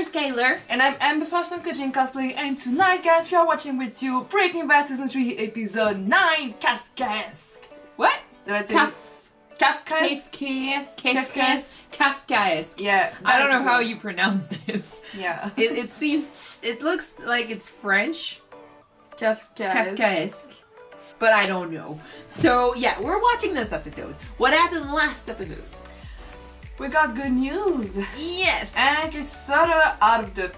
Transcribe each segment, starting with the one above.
Skyler. And I'm the first one coaching cosplay, and tonight, guys, we are watching with you Breaking Bad Season 3, Episode 9, KAFKAESQUE. What? Did I say KAFKAESQUE. KAFKAESQUE. Yeah. I don't know how you pronounce this. Yeah. It looks like it's French. KAFKAESQUE. But I don't know. So yeah, we're watching this episode. What happened last episode? We got good news. Yes. And it's sort of out of the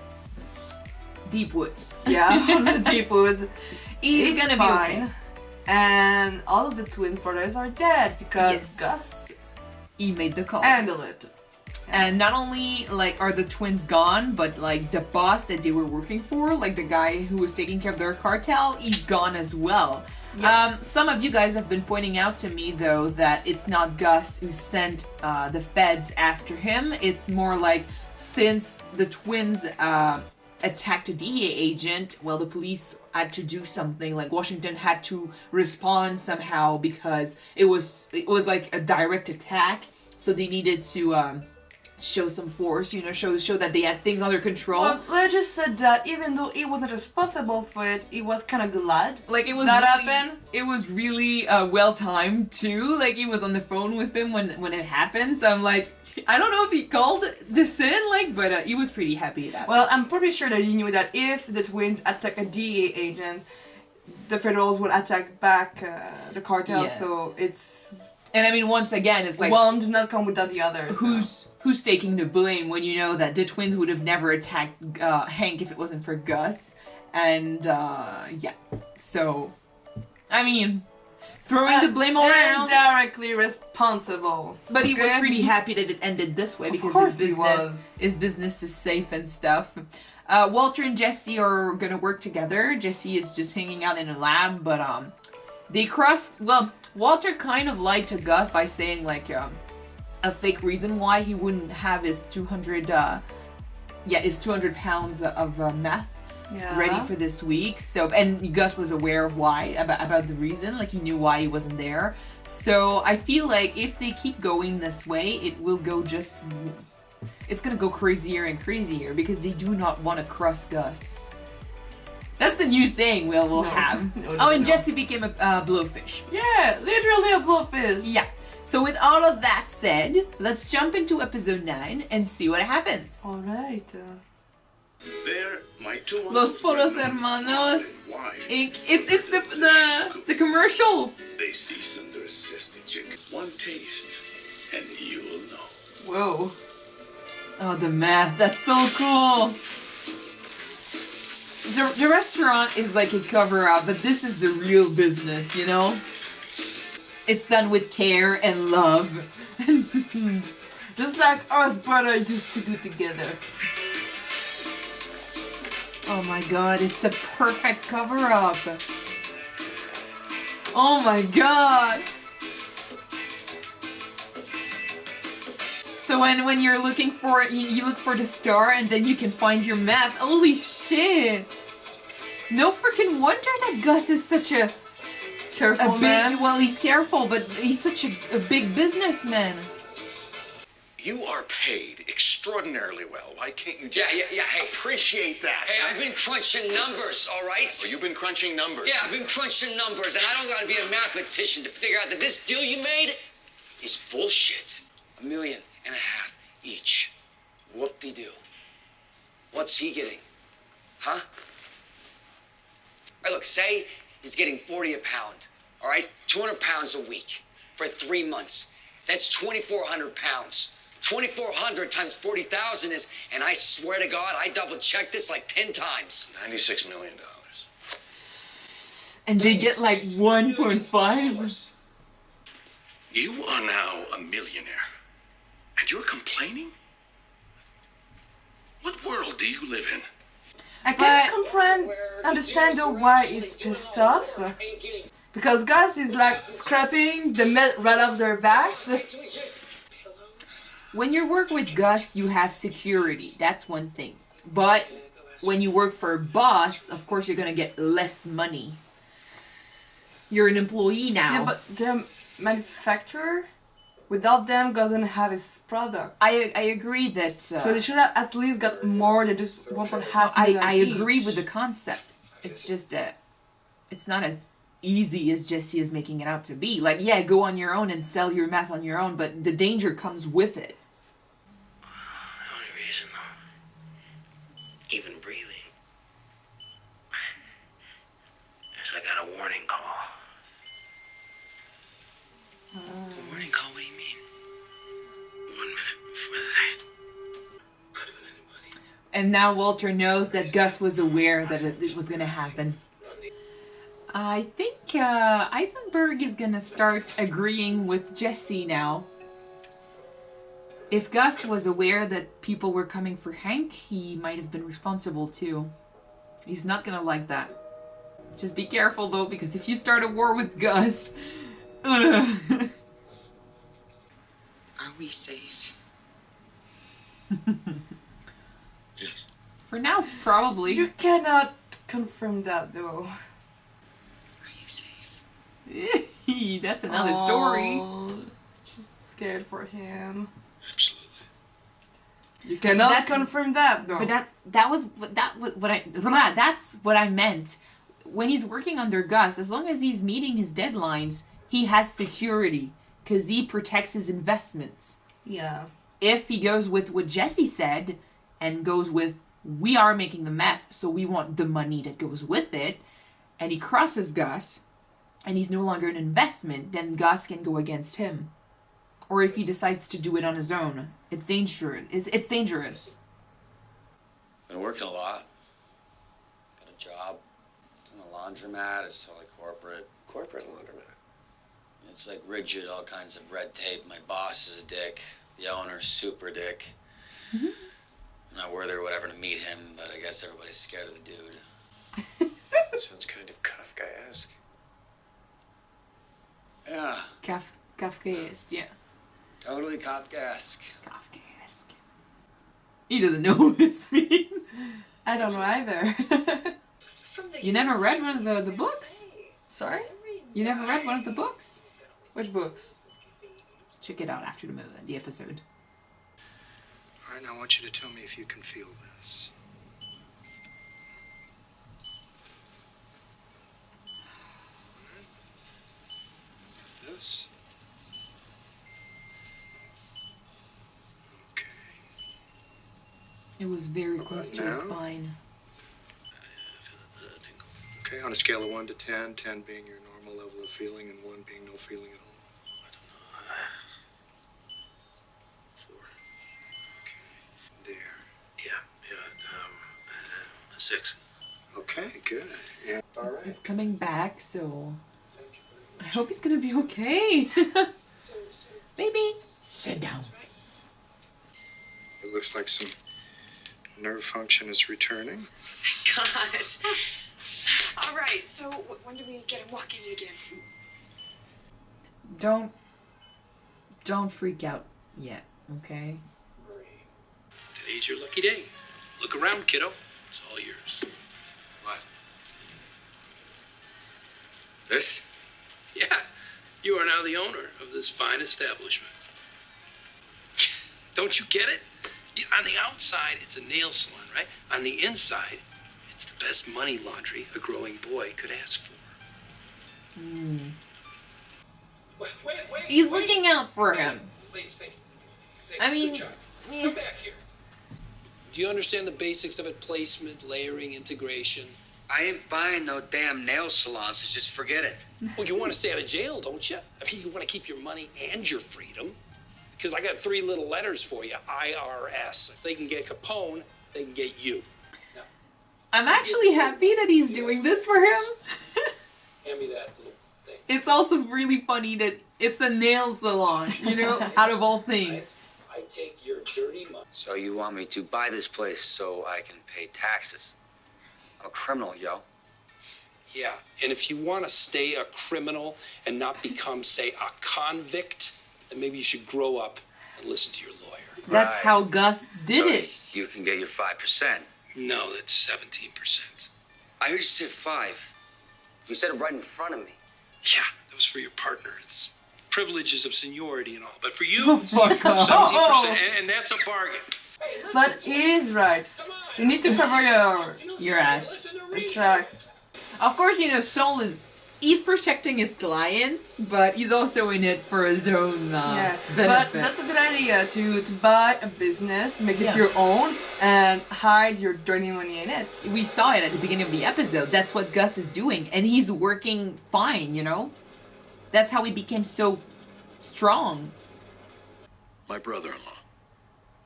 deep woods. Yeah, out of the deep woods. He's gonna fine. be okay. And all of the twin brothers are dead because Gus he made the call. handled it. And not only like are the twins gone, but like the boss that they were working for, like the guy who was taking care of their cartel, he's gone as well. Yep. Some of you guys have been pointing out to me though that it's not Gus who sent the feds after him. It's more like since the twins attacked a DEA agent, well, the police had to do something. Like Washington had to respond somehow because it was like a direct attack. So they needed to show some force, you know, show that they had things under control. Well, they just said that even though he wasn't responsible for it, he was kind of glad. Like it was that really, happened. It was really well timed too. Like he was on the phone with him when it happened. So I'm like, I don't know if he called this in, like, but he was pretty happy about it. Well, I'm pretty sure that he knew that if the twins attack a DEA agent, the Federals would attack back the cartel. Yeah. So it's. And I mean, once again, it's like one did not come without the other. Who's taking the blame when you know that the twins would have never attacked Hank if it wasn't for Gus? And yeah, so I mean, throwing the blame around. Indirectly responsible. But he was pretty happy that it ended this way because his business is safe and stuff. Walter and Jesse are gonna work together. Jesse is just hanging out in a lab, but they crossed. Well, Walter kind of lied to Gus by saying like a fake reason why he wouldn't have his 200 pounds of meth ready for this week. So, and Gus was aware of why, about the reason, like he knew why he wasn't there. So I feel like if they keep going this way, it will go it's gonna go crazier and crazier because they do not want to cross Gus. That's the new saying we'll have. And Jesse became a blowfish. Yeah, literally a blowfish. Yeah. So with all of that said, let's jump into episode 9 and see what happens. Alright. They're my two Los Poros Hermanos Inc. It's the commercial. They season their zesty chicken. One taste, and you will know. Whoa. Oh, the math. That's so cool. The restaurant is like a cover-up, but this is the real business, you know? It's done with care and love. Just like us brothers used to do together. Oh my god, it's the perfect cover-up. Oh my god. So when you're looking for it, you look for the star and then you can find your meth. Holy shit. No freaking wonder that Gus is such a careful man. Well, he's careful, but he's such a big businessman. You are paid extraordinarily well. Why can't you just hey. appreciate that? Hey, I've been crunching numbers, all right? Well, you've been crunching numbers. Yeah, I've been crunching numbers, and I don't gotta be a mathematician to figure out that this deal you made is bullshit. $1.5 million each. Whoop-de-doo. What's he getting? Huh? All right, look, say he's getting 40 a pound, all right? 200 pounds a week for 3 months. That's 2,400 pounds. 2,400 times 40,000 is, and I swear to God, I double-checked this like 10 times. $96 million. And they get like 1.5. You are now a millionaire, and you're complaining? What world do you live in? I can't understand why he's pissed off. Because Gus is like scraping the meat right off their backs. When you work with Gus, you have security. That's one thing. But when you work for a boss, of course you're gonna get less money. You're an employee now. Yeah, but the manufacturer Without them, Gus doesn't have his product. I agree that. So they should have at least got more than just 1.5 million I agree each. with the concept. It's just it's not as easy as Jesse is making it out to be. Like, yeah, go on your own and sell your meth on your own, but the danger comes with it. The only reason, though, even breathing, is I got a warning call. A warning call? What do you mean? 1 minute before that. Could have been anybody. And now Walter knows that Gus was aware that it was going to happen. I think Heisenberg is going to start agreeing with Jesse now. If Gus was aware that people were coming for Hank, he might have been responsible too. He's not going to like that. Just be careful though, because if you start a war with Gus... Are we safe? Yes. For now, probably. You cannot confirm that though. Are you safe? That's another story. She's scared for him. Absolutely. You cannot That's- confirm that though. But that's what I meant. When he's working under Gus, as long as he's meeting his deadlines, he has security because he protects his investments. Yeah. If he goes with what Jesse said and goes with, we are making the meth, so we want the money that goes with it, and he crosses Gus, and he's no longer an investment, then Gus can go against him. Or if he decides to do it on his own, it's dangerous. It's dangerous. Been working a lot. Got a job. It's in a laundromat. It's totally corporate. Corporate laundromat. It's like rigid, all kinds of red tape. My boss is a dick. The owner's super dick. Mm-hmm. I'm not worthy or whatever to meat him, but I guess everybody's scared of the dude. Sounds kind of Kafkaesque. Yeah, Kafkaesque, yeah. totally Kafkaesque. Kafkaesque. He doesn't know what this means. I don't know either. You never read one of the books? Sorry? You never read one of the books? Which books? Check it out after the episode. All right, now I want you to tell me if you can feel this. This. Okay. It was very close to his now? spine. Okay, on a scale of 1 to 10, 10 being your normal level of feeling and 1 being no feeling at all. I don't know. 4. Okay. There. Yeah. 6. Okay, good. Yeah. All right. It's coming back, so I hope he's gonna be okay. Baby, sit down. It looks like some nerve function is returning. God. All right, so when do we get him walking again? Don't freak out yet, okay? Today's your lucky day. Look around, kiddo. It's all yours. What? This? Yeah, you are now the owner of this fine establishment. Don't you get it? On the outside, it's a nail salon, right? On the inside, it's the best money laundry a growing boy could ask for. He's looking out for him. Please, thank you. I mean, Good job. yeah. Come back here. Do you understand the basics of it? Placement, layering, integration. I ain't buying no damn nail salon, so just forget it. Well, you want to stay out of jail, don't you? I mean, you want to keep your money and your freedom. Because I got 3 little letters for you, IRS. If they can get Capone, they can get you. I'm actually happy that he's doing this for him. Hand me that little thing. It's also really funny that it's a nail salon, you know, out of all things. I take your dirty money. So you want me to buy this place so I can pay taxes? I'm a criminal, yo. Yeah, and if you want to stay a criminal and not become, say, a convict, then maybe you should grow up and listen to your lawyer. That's Right. how Gus did So it. you can get your 5%. No, that's 17%. I heard you say 5. You said it right in front of me. Yeah, that was for your partner. It's privileges of seniority and all. But for you, Oh, fuck off. 17%, and that's a bargain. But he is right. You need to cover Your ass. your tracks. Of course, you know, Sol he's protecting his clients, but he's also in it for his own Yeah, but benefit. that's a good idea to buy a business, make it Yeah. your own, and hide your dirty money in it. We saw it at the beginning of the episode. That's what Gus is doing, and he's working fine, you know? That's how he became so strong. My brother-in-law,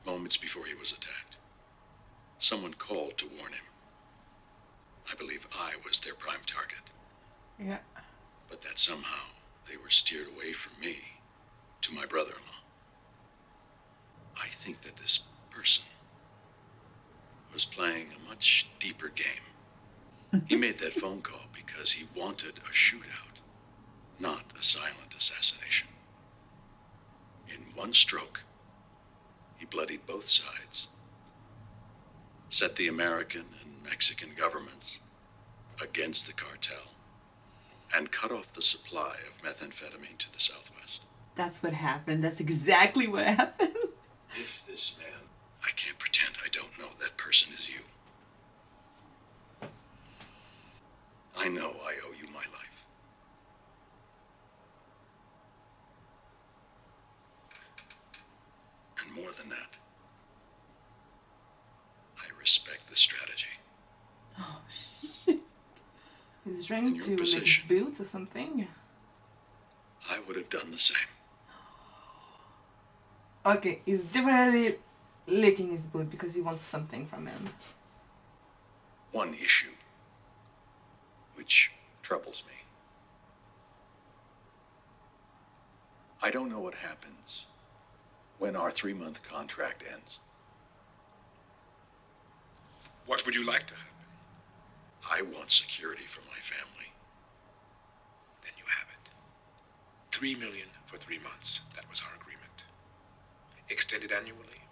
moments before he was attacked, someone called to warn him. I believe I was their prime target, Yeah. but that somehow they were steered away from me to my brother-in-law. I think that this person was playing a much deeper game. He made that phone call because he wanted a shootout, not a silent assassination. In one stroke, he bloodied both sides, set the American and Mexican governments against the cartel, and cut off the supply of methamphetamine to the Southwest. That's what happened. That's exactly what happened. If this man, I can't pretend I don't know that person is you. I know I owe you my life. And more than that, I respect the strategy. He's trying In your to lick his position. boots or something. I would have done the same. Okay, he's definitely licking his boot because he wants something from him. One issue which troubles me. I don't know what happens when our 3-month contract ends. What would you like to happen? I want security for my family. Then you have it. $3 million for 3 months. That was our agreement. Extended annually,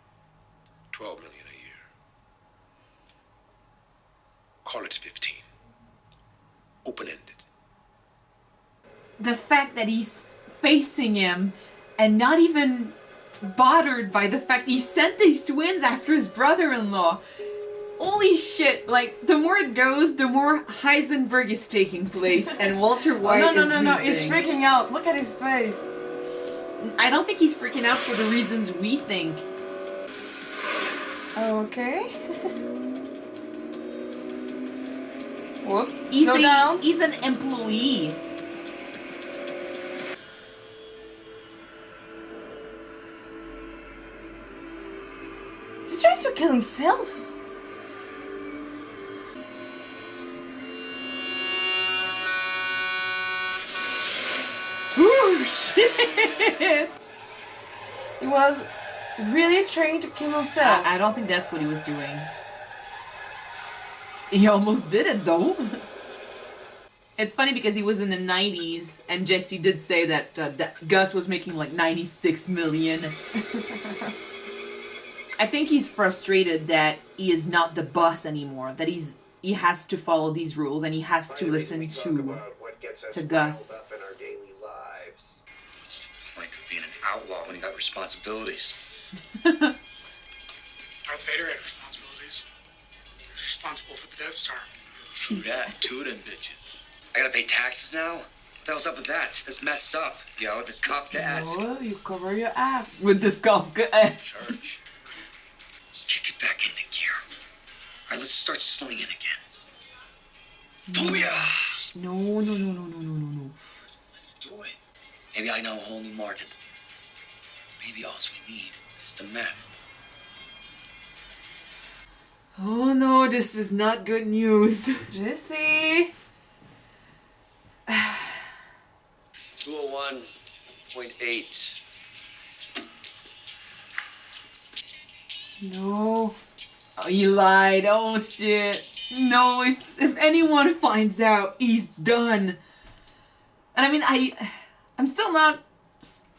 $12 million a year. Call it 15. Open-ended. The fact that he's facing him and not even bothered by the fact he sent these twins after his brother-in-law. Holy shit, like, the more it goes, the more Heisenberg is taking place and Walter White no, is no, he's losing. freaking out. Look at his face. I don't think he's freaking out for the reasons we think. Okay. Whoops. He's Slow down. He's an employee. He's trying to kill himself. Ooh, shit! He was really trying to kill himself. I don't think that's what he was doing. He almost did it though. It's funny because he was in the 90s and Jesse did say that, that Gus was making like 96 million. I think he's frustrated that he is not the boss anymore, that he has to follow these rules and he has to listen to Gus. Up in our daily lives. What's the point of being an outlaw when you got responsibilities? Darth Vader had responsibilities. He was responsible for the Death Star. True that. Two of them bitches. I gotta pay taxes now? What the hell's up with that? That's messed up, yo. This KAFKAESQUE. No, you cover your ass. With this Kafka. Church. Let's kick it back into gear. All right, let's start slinging again. Booyah! No. Let's do it. Maybe I know a whole new market. Maybe all we need is the meth. Oh no, this is not good news. Jesse. 201.8. No. Oh, he lied. Oh shit. No, if anyone finds out, he's done. And I mean, I'm still not.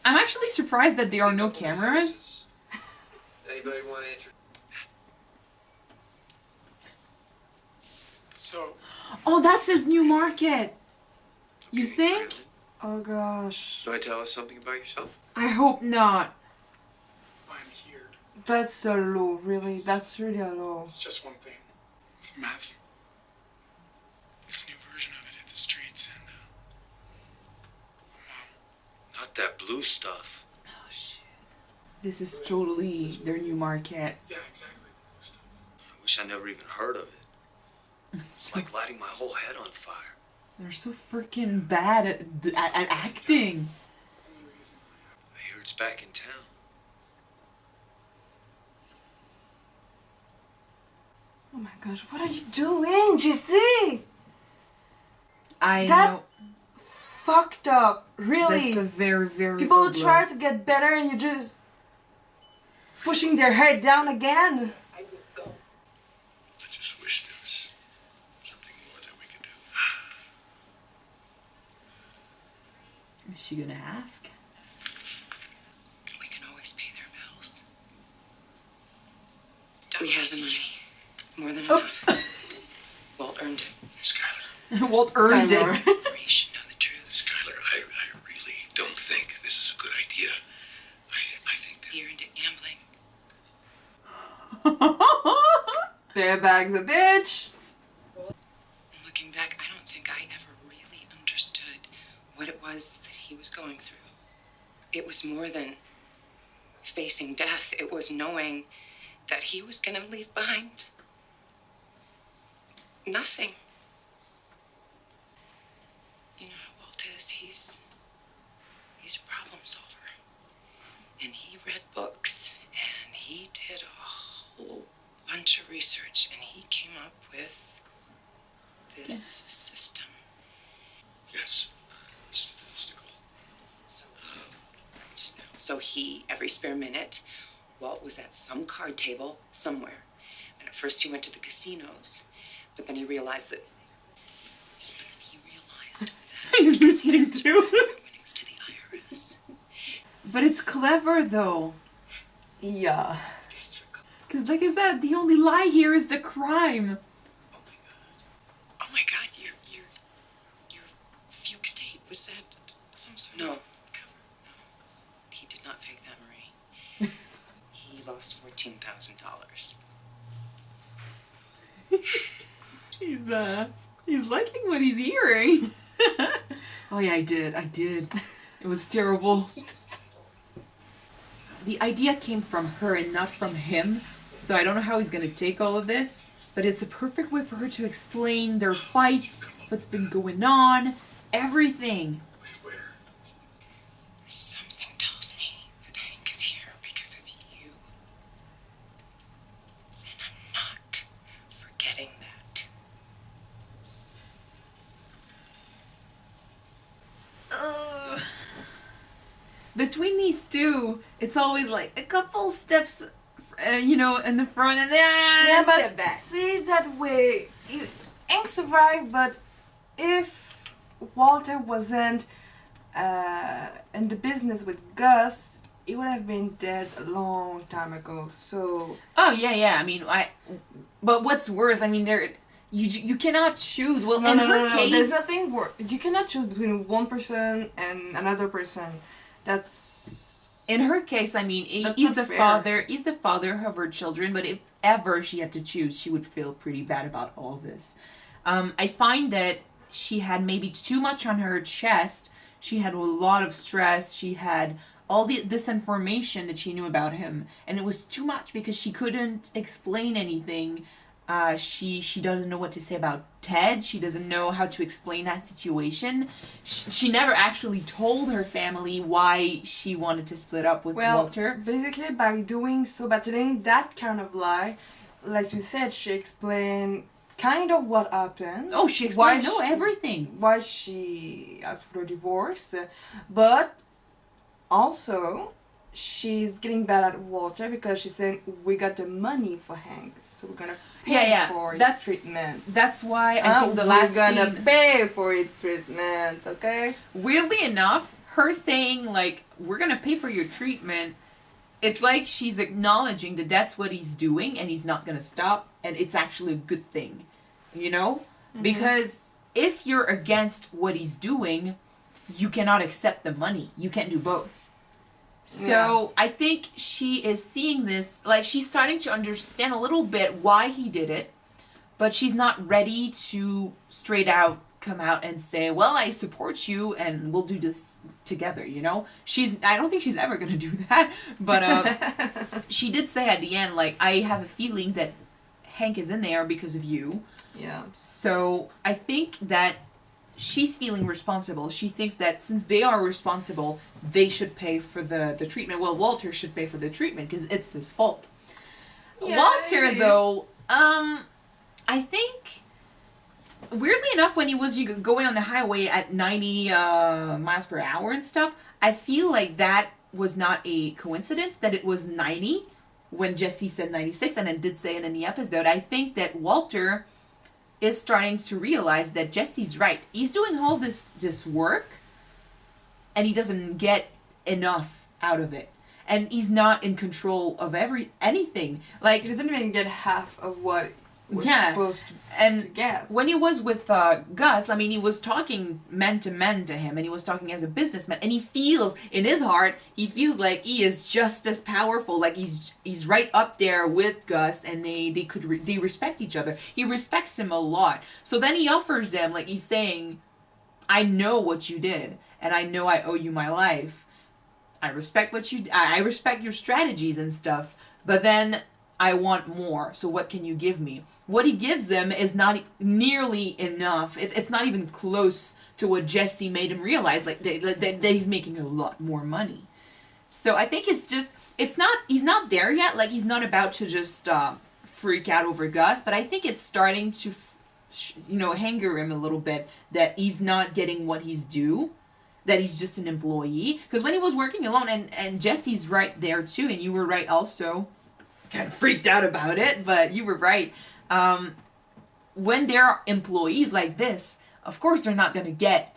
I'm actually surprised that there are no cameras. Anybody want to enter? So, Oh, that's his new market. You think? Oh gosh. Do I tell us something about yourself? I hope not. I'm here. That's so low, really. That's really low. It's just one thing. It's meth. This new version of it hit the streets and, Not that blue stuff. Oh shit. This is totally their new market. yeah, exactly. The blue stuff. I wish I never even heard of it. It's like lighting my whole head on fire. They're so freaking bad at acting. Only reason I hear it's back in town. Oh my gosh, what are you doing, JC? I That's know. fucked up. Really. That's a very, very People low blow. try to get better and you're just pushing their head down again. I just wish there was something more that we could do. Is she gonna ask? We can always pay their bills. We have the money. More than enough. Walt earned it. Skyler. Walt earned it. Marie should know the truth. Skyler, I really don't think this is a good idea. I think that... He earned it gambling. Barebag's a bitch. Looking back, I don't think I ever really understood what it was that he was going through. It was more than facing death. It was knowing that he was going to leave behind nothing. You know how Walt is. He's a problem solver. And he read books, and he did a whole bunch of research, and he came up with this system. Yes. Statistical. So he, every spare minute, Walt was at some card table somewhere. And at first he went to the casinos, but then he realized that He's listening to. winnings to the IRS. But it's clever though. Yeah. Because like I said, the only lie here is the crime. Oh my God, your fugue state, was that some sort of cover? No, he did not fake that, Marie. He lost $14,000. He's liking what he's hearing. Oh yeah, I did. It was terrible. The idea came from her and not from him, so I don't know how he's gonna take all of this, but it's a perfect way for her to explain their fights, what's been going on, everything. Something tells me that Hank is here because of you. And I'm not forgetting that. Between these two, it's always like a couple steps, you know, in the front and then Yeah, step but back. see that way, Hank survived, but if Walter wasn't in the business with Gus, he would have been dead a long time ago. So Oh yeah. I mean, but what's worse? I mean, you cannot choose. Well, in her case, there's nothing worse. You cannot choose between one person and another person. That's in her case, I mean, That's he's not the fair. father. He's the father of her children. But if ever she had to choose, she would feel pretty bad about all this. I find that she had maybe too much on her chest. She had a lot of stress. She had all this information that she knew about him, and it was too much because she couldn't explain anything. She doesn't know what to say about Ted. She doesn't know how to explain that situation. She never actually told her family why she wanted to split up with Walter. basically by doing so, by telling that kind of lie, like you said, she explained kind of what happened. Oh, she explained everything. Why she asked for a divorce, but also she's getting bad at Walter because she's saying we got the money for Hank, so we're gonna pay for his treatment. That's why I think the last we're gonna scene, pay for his treatment, okay? weirdly enough, her saying like we're gonna pay for your treatment, it's like she's acknowledging that that's what he's doing and he's not gonna stop, and it's actually a good thing, you know? Because if you're against what he's doing, you cannot accept the money. You can't do both. So I think she is seeing this, like she's starting to understand a little bit why he did it, but she's not ready to straight out come out and say, well, I support you and we'll do this together, you know? I don't think she's ever going to do that, but she did say at the end, like, I have a feeling that Hank is in there because of you. Yeah. So I think that she's feeling responsible. She thinks that since they are responsible, they should pay for the treatment. Well, Walter should pay for the treatment because it's his fault. Yeah, Walter, though, I think, weirdly enough, when he was going on the highway at 90 miles per hour and stuff, I feel like that was not a coincidence that it was 90 when Jesse said 96 and then did say it in the episode. I think that Walter is starting to realize that Jesse's right. He's doing all this work and he doesn't get enough out of it. And he's not in control of anything. Like, He doesn't even get half of what was supposed to get. When he was with Gus, I mean, he was talking man to him, and he was talking as a businessman, and he feels, in his heart, he feels like he is just as powerful, like he's right up there with Gus, and they respect each other. He respects him a lot. So then he offers them, like he's saying, I know what you did, and I know I owe you my life. I respect I respect your strategies and stuff, but then I want more. So what can you give me? What he gives them is not nearly enough. It's not even close to what Jesse made him realize, like that he's making a lot more money. So I think he's not there yet. Like, he's not about to just freak out over Gus, but I think it's starting to, anger him a little bit that he's not getting what he's due, that he's just an employee. Because when he was working alone, and Jesse's right there too, and you were right also, kind of freaked out about it, but you were right. When there are employees like this, of course they're not going to get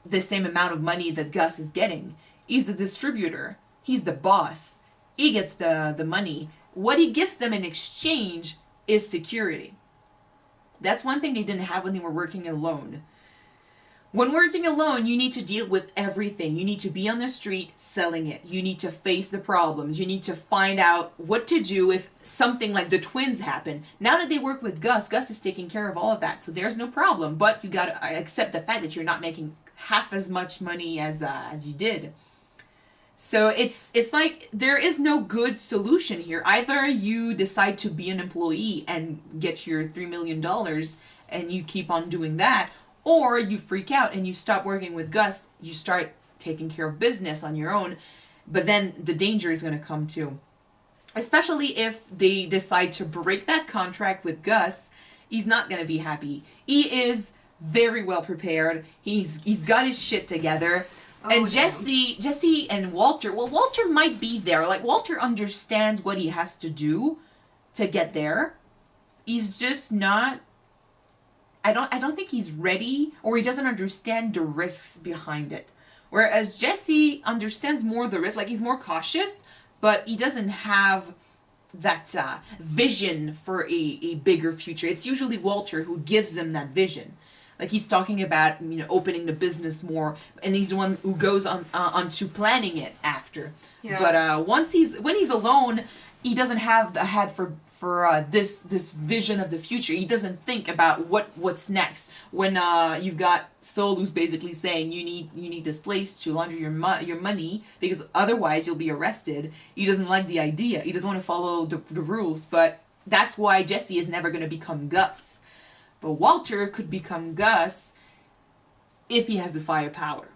the same amount of money that Gus is getting. He's the distributor. He's the boss. He gets the money. What he gives them in exchange is security. That's one thing they didn't have when they were working alone. When working alone, you need to deal with everything. You need to be on the street selling it. You need to face the problems. You need to find out what to do if something like the twins happen. Now that they work with Gus is taking care of all of that, so there's no problem. But you gotta accept the fact that you're not making half as much money as you did. So it's like there is no good solution here. Either you decide to be an employee and get your $3 million and you keep on doing that, or you freak out and you stop working with Gus, you start taking care of business on your own, but then the danger is going to come too. Especially if they decide to break that contract with Gus, he's not going to be happy. He is very well prepared. He's got his shit together. And Jesse and Walter, well, Walter might be there. Like, Walter understands what he has to do to get there. He's just not, I don't think he's ready, or he doesn't understand the risks behind it. Whereas Jesse understands more the risk, like he's more cautious, but he doesn't have that vision for a bigger future. It's usually Walter who gives him that vision. Like, he's talking about, opening the business more, and he's the one who goes on to planning it after. Yeah. But when he's alone, he doesn't have the head for this vision of the future. He doesn't think about what's next. When you've got Sol who's basically saying you need this place to launder your money because otherwise you'll be arrested. He doesn't like the idea. He doesn't want to follow the rules. But that's why Jesse is never going to become Gus. But Walter could become Gus if he has the firepower,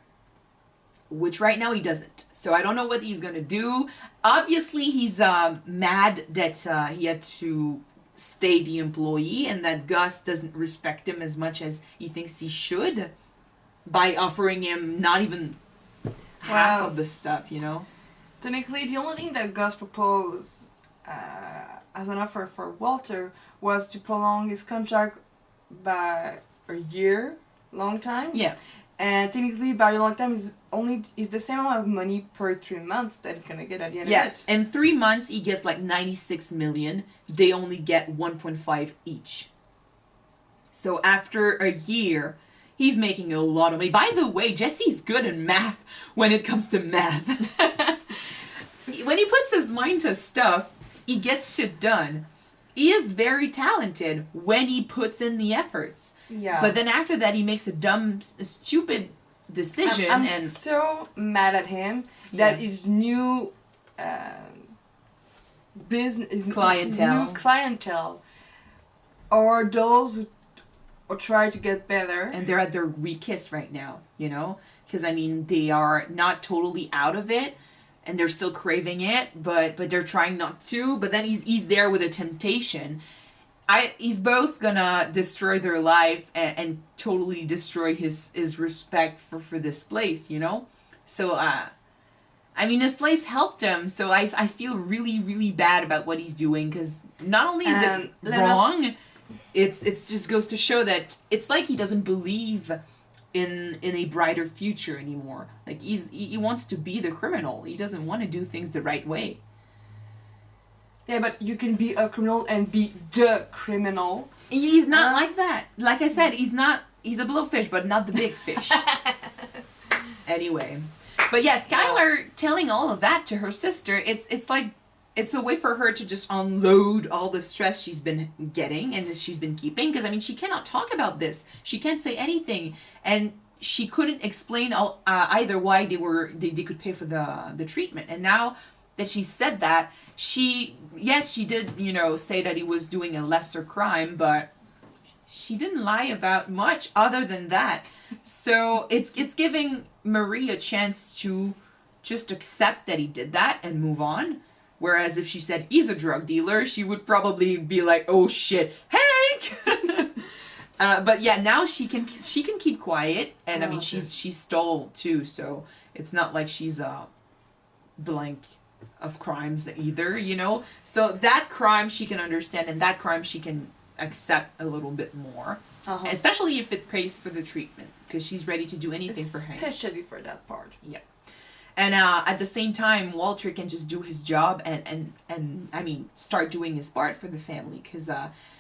which right now he doesn't. So I don't know what he's going to do. Obviously, he's mad that he had to stay the employee and that Gus doesn't respect him as much as he thinks he should by offering him not even half of the stuff, Technically, the only thing that Gus proposed as an offer for Walter was to prolong his contract by a year, long time. Yeah. And technically, by a long time, is the same amount of money per 3 months that he's gonna get at the end of it. In 3 months, he gets like 96 million. They only get 1.5 each. So after a year, he's making a lot of money. By the way, Jesse's good in math when it comes to math. When he puts his mind to stuff, he gets shit done. He is very talented when he puts in the efforts. Yeah. But then after that, he makes a dumb, stupid decision. I'm so mad at him that his new business, clientele, are those who try to get better. And they're at their weakest right now, you know? Because, I mean, they are not totally out of it. And they're still craving it, but they're trying not to. But then he's there with a temptation. He's both gonna destroy their life and totally destroy his respect for this place, you know? So, I mean, this place helped him, so I feel really, really bad about what he's doing, because not only is it wrong, it's just goes to show that it's like he doesn't believe in a brighter future anymore. Like, he wants to be the criminal. He doesn't want to do things the right way. Yeah, but you can be a criminal and be the criminal. He's not like that. Like I said, he's a blowfish, but not the big fish. Anyway. But yeah, Skyler telling all of that to her sister, it's like, it's a way for her to just unload all the stress she's been getting and that she's been keeping. Because, I mean, she cannot talk about this. She can't say anything. And she couldn't explain either why they could pay for the treatment. And now that she said that, she did, you know, say that he was doing a lesser crime, but she didn't lie about much other than that. So it's giving Marie a chance to just accept that he did that and move on. Whereas if she said he's a drug dealer, she would probably be like, "Oh shit, Hank!" But yeah, now she can keep quiet, and I mean she's stole too, so it's not like she's blank of crimes either, you know. So that crime she can understand, and that crime she can accept a little bit more, especially if it pays for the treatment, because she's ready to do anything for Hank. Especially for that part. Yeah. And at the same time, Walter can just do his job and I mean, start doing his part for the family. Because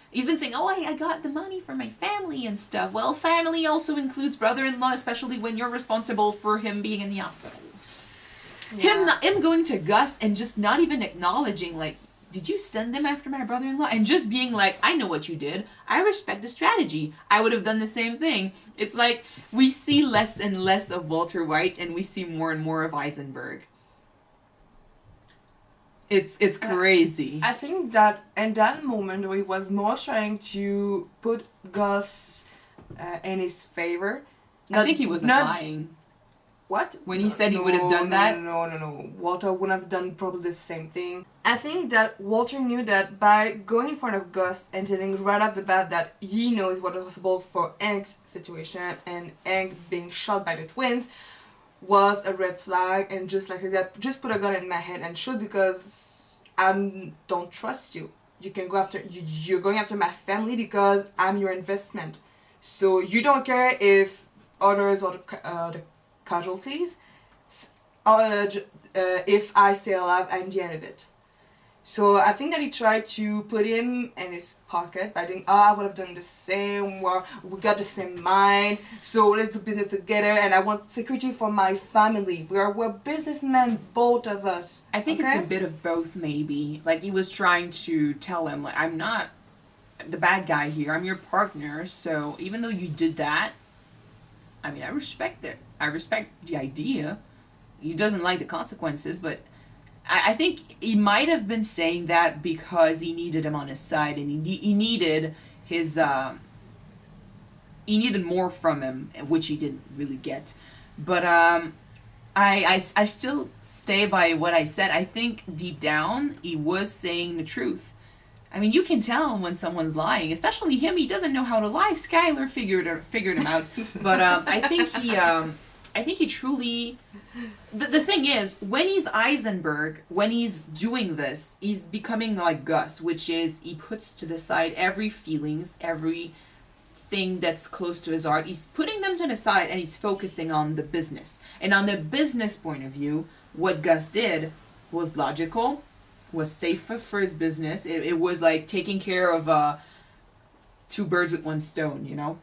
he's been saying, "Oh, I got the money for my family and stuff." Well, family also includes brother-in-law, especially when you're responsible for him being in the hospital. Yeah. Him going to Gus and just not even acknowledging, like, "Did you send them after my brother-in-law?" And just being like, "I know what you did. I respect the strategy. I would have done the same thing." It's like we see less and less of Walter White and we see more and more of Heisenberg. It's crazy. I think that in that moment he was more trying to put Gus in his favor. I think he wasn't lying. What? When he said he would have done that? No. Walter wouldn't have done probably the same thing. I think that Walter knew that by going in front of Gus and telling right off the bat that he knows what was possible for Hank's situation, and Hank being shot by the twins was a red flag, and just like that, just put a gun in my head and shoot, because I don't trust you. You can go after, you're going after my family because I'm your investment. So you don't care if others or the casualties, if I stay alive, I'm the end of it. So I think that he tried to put him in his pocket by doing, I would have done the same, we got the same mind, so let's do business together, and I want security for my family. We're businessmen, both of us. I think it's a bit of both, maybe. Like, he was trying to tell him, like, "I'm not the bad guy here, I'm your partner, so even though you did that, I mean, I respect it. I respect the idea." He doesn't like the consequences, but I think he might have been saying that because he needed him on his side, and he needed his he needed more from him, which he didn't really get. But I still stay by what I said. I think deep down he was saying the truth. I mean, you can tell when someone's lying, especially him. He doesn't know how to lie. Skyler figured him out. But I think he truly. The thing is, when he's Heisenberg, when he's doing this, he's becoming like Gus, which is he puts to the side every feelings, everything that's close to his heart. He's putting them to the side and he's focusing on the business. And on the business point of view, what Gus did was logical, was safe for his business. It was like taking care of two birds with one stone, you know?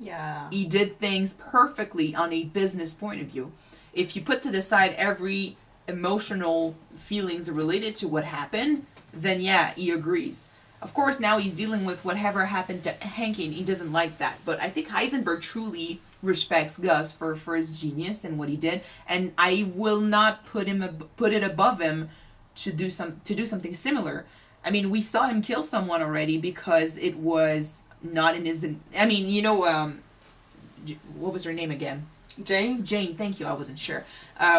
Yeah. He did things perfectly on a business point of view. If you put to the side every emotional feelings related to what happened, then yeah, he agrees. Of course, now he's dealing with whatever happened to Hanky, and he doesn't like that. But I think Heisenberg truly respects Gus for his genius and what he did, and I will not put it above him to do something similar. I mean, we saw him kill someone already because it was not in his. I mean, you know, what was her name again? Jane? Jane, thank you. I wasn't sure.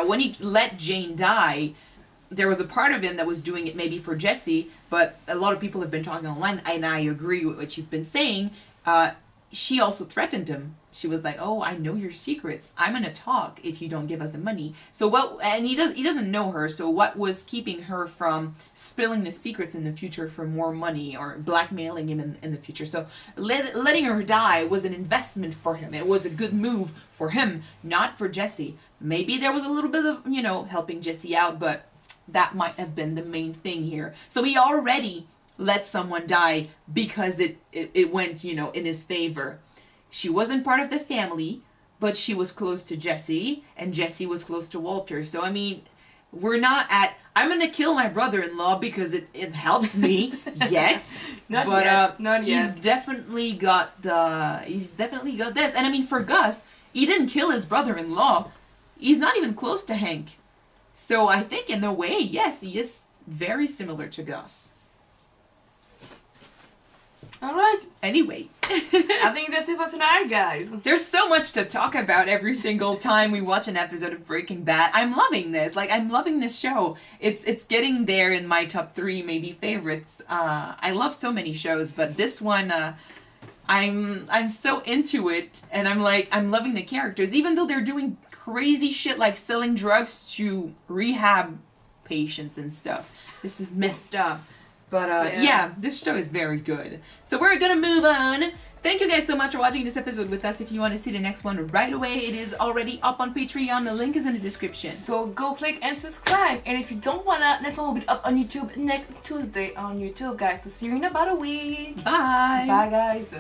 When he let Jane die, there was a part of him that was doing it maybe for Jesse, but a lot of people have been talking online, and I agree with what you've been saying. She also threatened him. She was like, "Oh, I know your secrets. I'm gonna talk if you don't give us the money." So what? And he doesn't know her. So what was keeping her from spilling the secrets in the future for more money or blackmailing him in the future? So letting her die was an investment for him. It was a good move for him, not for Jesse. Maybe there was a little bit of helping Jesse out, but that might have been the main thing here. So he already let someone die because it went in his favor. She wasn't part of the family, but she was close to Jesse, and Jesse was close to Walter. So, I mean, we're not at, I'm going to kill my brother-in-law because it helps me yet. Not yet. Not yet. He's definitely got this. And I mean, for Gus, he didn't kill his brother-in-law. He's not even close to Hank. So I think in a way, yes, he is very similar to Gus. Alright. Anyway. I think that's it for tonight, guys. There's so much to talk about every single time we watch an episode of Breaking Bad. I'm loving this. Like, I'm loving this show. It's getting there in my top 3 maybe favorites. I love so many shows, but this one, I'm so into it, and I'm loving the characters, even though they're doing crazy shit like selling drugs to rehab patients and stuff. This is messed up. But yeah, this show is very good. So we're gonna move on. Thank you guys so much for watching this episode with us. If you want to see the next one right away, it is already up on Patreon. The link is in the description. So go click and subscribe. And if you don't wanna, next one will be up on YouTube next Tuesday on YouTube, guys. So see you in about a week. Bye. Bye, guys.